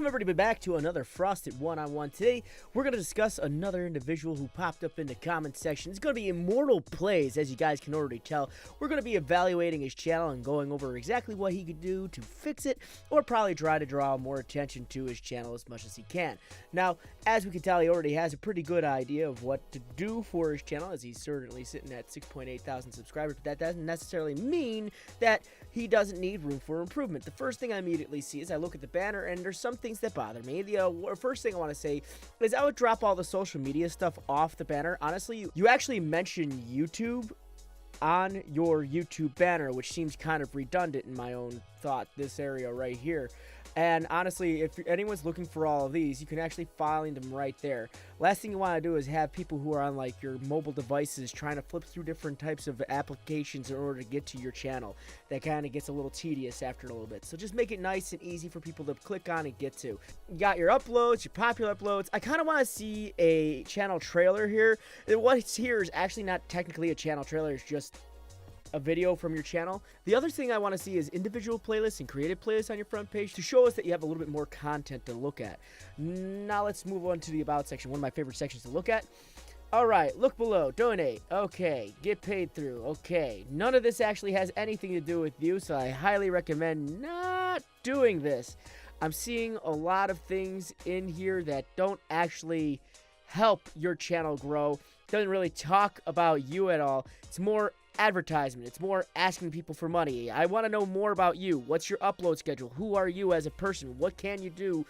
everybody back to another Frosted One-on-One. Today, we're going to discuss another individual who popped up in the comment section. It's going to be Immortal Plays, as you guys can already tell. We're going to be evaluating his channel and going over exactly what he could do to fix it, or probably try to draw more attention to his channel as much as he can. Now, as we can tell, he already has a pretty good idea of what to do for his channel, as he's certainly sitting at 6.8 thousand subscribers, but that doesn't necessarily mean that he doesn't need room for improvement. The first thing I immediately see is I look at the banner, and there's some things that bother me. The first thing I want to say is I would drop all the social media stuff off the banner. Honestly, you actually mention YouTube on your YouTube banner, which seems kind of redundant in my own thought, this area right here. And honestly, if anyone's looking for all of these, you can actually find them right there. Last thing you want to do is have people who are on like your mobile devices trying to flip through different types of applications in order to get to your channel. That kind of gets a little tedious after a little bit. So just make it nice and easy for people to click on and get to. You got your uploads, your popular uploads. I kind of want to see a channel trailer here. What's here is actually not technically a channel trailer, it's just a video from your channel. The other thing I want to see is individual playlists and creative playlists on your front page to show us that you have a little bit more content to look at. Now let's move on to the about section, one of my favorite sections to look at. Alright, look below, donate, okay, get paid through, okay. None of this actually has anything to do with you, so I highly recommend not doing this. I'm seeing a lot of things in here that don't actually help your channel grow. Doesn't really talk about you at all. It's more advertisement. It's more asking people for money. I want to know more about you. What's your upload schedule? Who are you as a person? What can you do?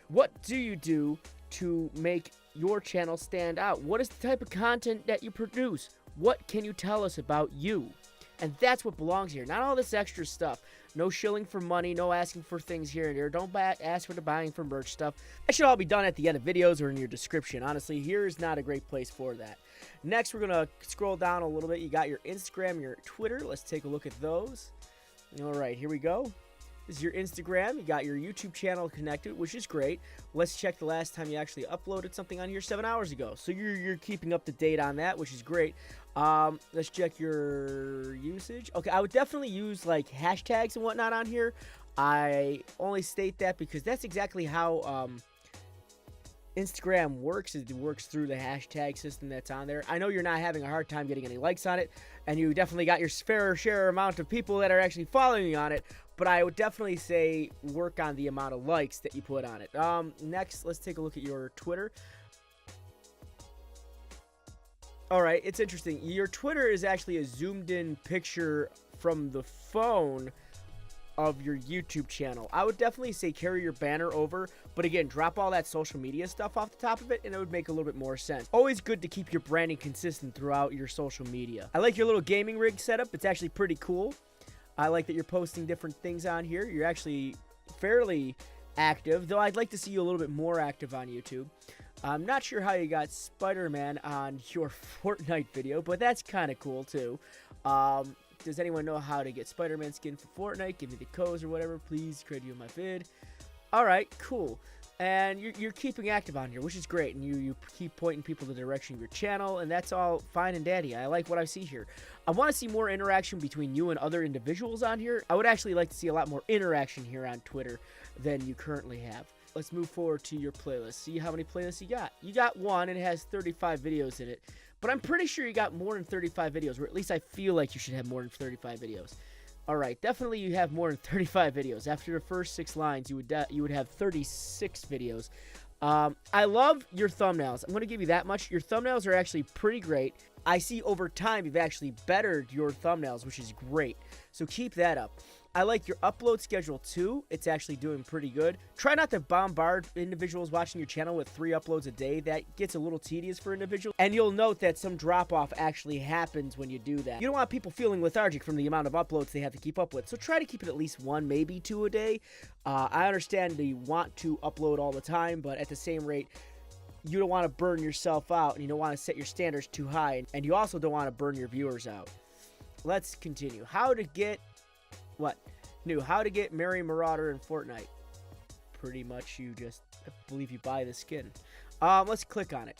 What do you do to make your channel stand out? What is the type of content that you produce? What can you tell us about you? And that's what belongs here. Not all this extra stuff. No shilling for money. No asking for things here and there. Don't ask for the buying for merch stuff. That should all be done at the end of videos or in your description. Honestly, here is not a great place for that. Next, we're going to scroll down a little bit. You got your Instagram, your Twitter. Let's take a look at those. All right, here we go. This is your Instagram. You got your YouTube channel connected, which is great. Let's check the last time you actually uploaded something on here 7 hours ago. So you're keeping up to date on that, which is great. Let's check your usage. Okay, I would definitely use like hashtags and whatnot on here. I only state that because that's exactly how Instagram works. It works through the hashtag system that's on there. I know you're not having a hard time getting any likes on it, and you definitely got your fair share amount of people that are actually following you on it, but I would definitely say work on the amount of likes that you put on it. Next, let's take a look at your Twitter. Alright, it's interesting. Your Twitter is actually a zoomed in picture from the phone of your YouTube channel. I would definitely say carry your banner over, but again, drop all that social media stuff off the top of it and it would make a little bit more sense. Always good to keep your branding consistent throughout your social media. I like your little gaming rig setup. It's actually pretty cool. I like that you're posting different things on here. You're actually fairly active, though I'd like to see you a little bit more active on YouTube. I'm not sure how you got Spider-Man on your Fortnite video, but that's kind of cool too. Does anyone know how to get Spider-Man skin for Fortnite? Give me the codes or whatever, please. Credit you in my vid. Alright, cool. And you're keeping active on here, which is great. And you keep pointing people in the direction of your channel, and that's all fine and dandy. I like what I see here. I want to see more interaction between you and other individuals on here. I would actually like to see a lot more interaction here on Twitter than you currently have. Let's move forward to your playlist. See how many playlists you got. You got one, and it has 35 videos in it. But I'm pretty sure you got more than 35 videos, or at least I feel like you should have more than 35 videos. Alright, definitely you have more than 35 videos. After the first 6 lines, you would have 36 videos. I love your thumbnails. I'm going to give you that much. Your thumbnails are actually pretty great. I see over time you've actually bettered your thumbnails, which is great. So keep that up. I like your upload schedule too. It's actually doing pretty good. Try not to bombard individuals watching your channel with 3 uploads a day. That gets a little tedious for individuals. And you'll note that some drop-off actually happens when you do that. You don't want people feeling lethargic from the amount of uploads they have to keep up with. So try to keep it at least 1, maybe 2 a day. I understand that you want to upload all the time, but at the same rate, you don't want to burn yourself out, and you don't want to set your standards too high, and you also don't want to burn your viewers out. Let's continue. How to get How to get Mary Marauder in Fortnite. Pretty much you just, I believe you buy the skin. Let's click on it.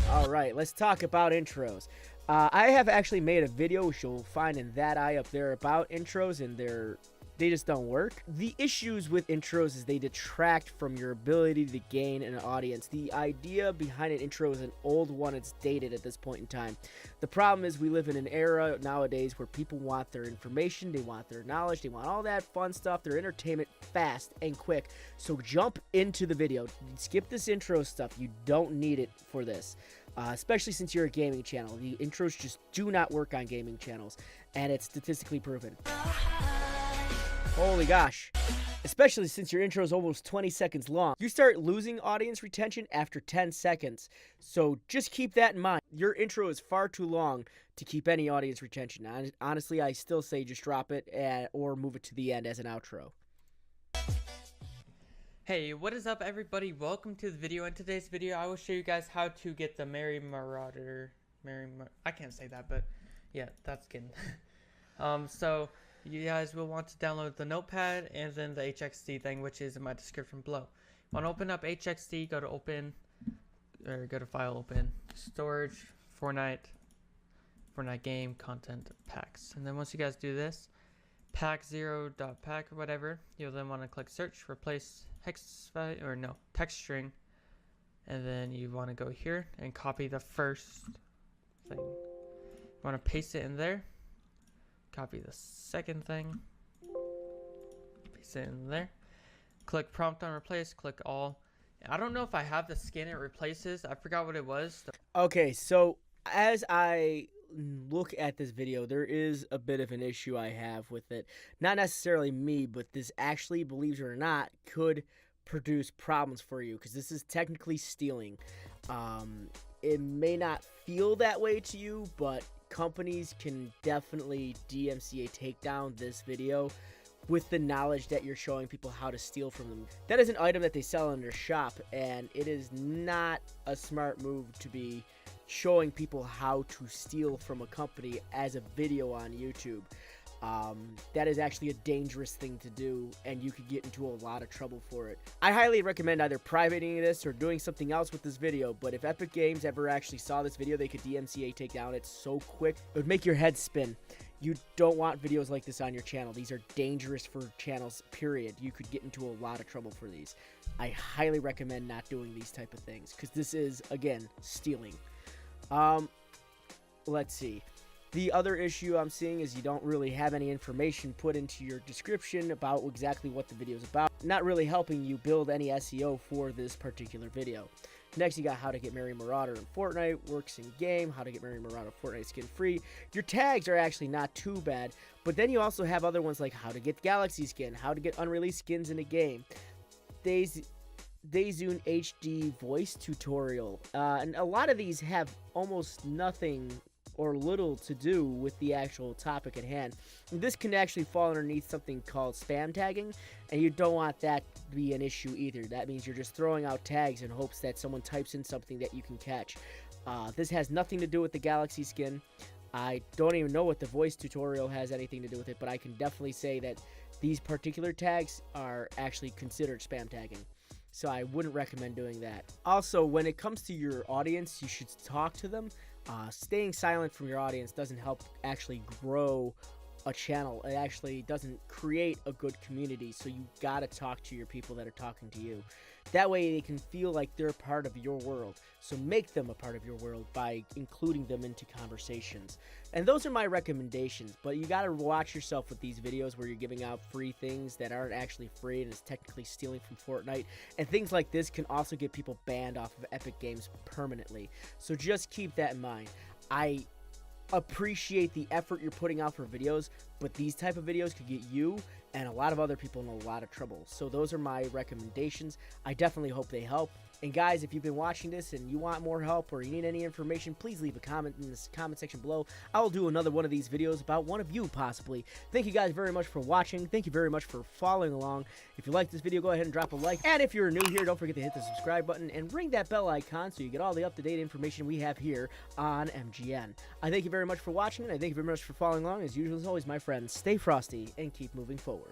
Alright, let's talk about intros. I have actually made a video, which you'll find in that eye up there, about intros and their they just don't work. The issues with intros is they detract from your ability to gain an audience. The idea behind an intro is an old one. It's dated at this point in time. The problem is we live in an era nowadays where people want their information, they want their knowledge, they want all that fun stuff, their entertainment fast and quick. So jump into the video. Skip this intro stuff. You don't need it for this. Especially since you're a gaming channel. The intros just do not work on gaming channels, and it's statistically proven. Holy gosh. Especially since your intro is almost 20 seconds long. You start losing audience retention after 10 seconds. So just keep that in mind. Your intro is far too long to keep any audience retention. Honestly, I still say just drop it or move it to the end as an outro. Hey, what is up everybody? Welcome to the video. In today's video, I will show you guys how to get the I can't say that, but yeah, that's good. So you guys will want to download the notepad and then the HXD thing, which is in my description below. Want to open up HXD, go to file, open, storage, Fortnite game, content, packs. And then once you guys do this, pack0.pack or whatever, you'll then want to click search, replace text string, and then you want to go here and copy the first thing. You want to paste it in there, copy the second thing, paste it in there, click prompt on replace, click all. I don't know if I have the skin it replaces. I forgot what it was. Okay, so as I look at this video, there is a bit of an issue I have with it. Not necessarily me, but this actually, believe it or not, could produce problems for you because this is technically stealing. It may not feel that way to you, but companies can definitely DMCA take down this video with the knowledge that you're showing people how to steal from them. That is an item that they sell in their shop, and it is not a smart move to be showing people how to steal from a company as a video on YouTube. That is actually a dangerous thing to do, and you could get into a lot of trouble for it. I highly recommend either privating this or doing something else with this video, but if Epic Games ever actually saw this video, they could DMCA take down it so quick. It would make your head spin. You don't want videos like this on your channel. These are dangerous for channels, period. You could get into a lot of trouble for these. I highly recommend not doing these type of things, because this is, again, stealing. Let's see. The other issue I'm seeing is you don't really have any information put into your description about exactly what the video is about. Not really helping you build any SEO for this particular video. Next, you got how to get Mary Marauder in Fortnite, works in game, how to get Mary Marauder Fortnite skin free. Your tags are actually not too bad, but then you also have other ones like how to get Galaxy skin, how to get unreleased skins in a game. Dayzoon HD voice tutorial, and a lot of these have almost nothing or little to do with the actual topic at hand. And this can actually fall underneath something called spam tagging, and you don't want that to be an issue either. That means you're just throwing out tags in hopes that someone types in something that you can catch. This has nothing to do with the Galaxy skin. I don't even know what the voice tutorial has anything to do with it, but I can definitely say that these particular tags are actually considered spam tagging. So I wouldn't recommend doing that. Also, when it comes to your audience, you should talk to them. Staying silent from your audience doesn't help actually grow a channel. It actually doesn't create a good community, so you gotta talk to your people that are talking to you. That way they can feel like they're part of your world. So make them a part of your world by including them into conversations. And those are my recommendations, but you gotta watch yourself with these videos where you're giving out free things that aren't actually free and is technically stealing from Fortnite. And things like this can also get people banned off of Epic Games permanently. So just keep that in mind. I appreciate the effort you're putting out for videos, but these type of videos could get you and a lot of other people in a lot of trouble. So those are my recommendations. I definitely hope they help. And guys, if you've been watching this and you want more help or you need any information, please leave a comment in this comment section below. I will do another one of these videos about one of you, possibly. Thank you guys very much for watching. Thank you very much for following along. If you like this video, go ahead and drop a like. And if you're new here, don't forget to hit the subscribe button and ring that bell icon so you get all the up-to-date information we have here on MGN. I thank you very much for watching, and I thank you very much for following along. As usual, as always, my friends, stay frosty and keep moving forward.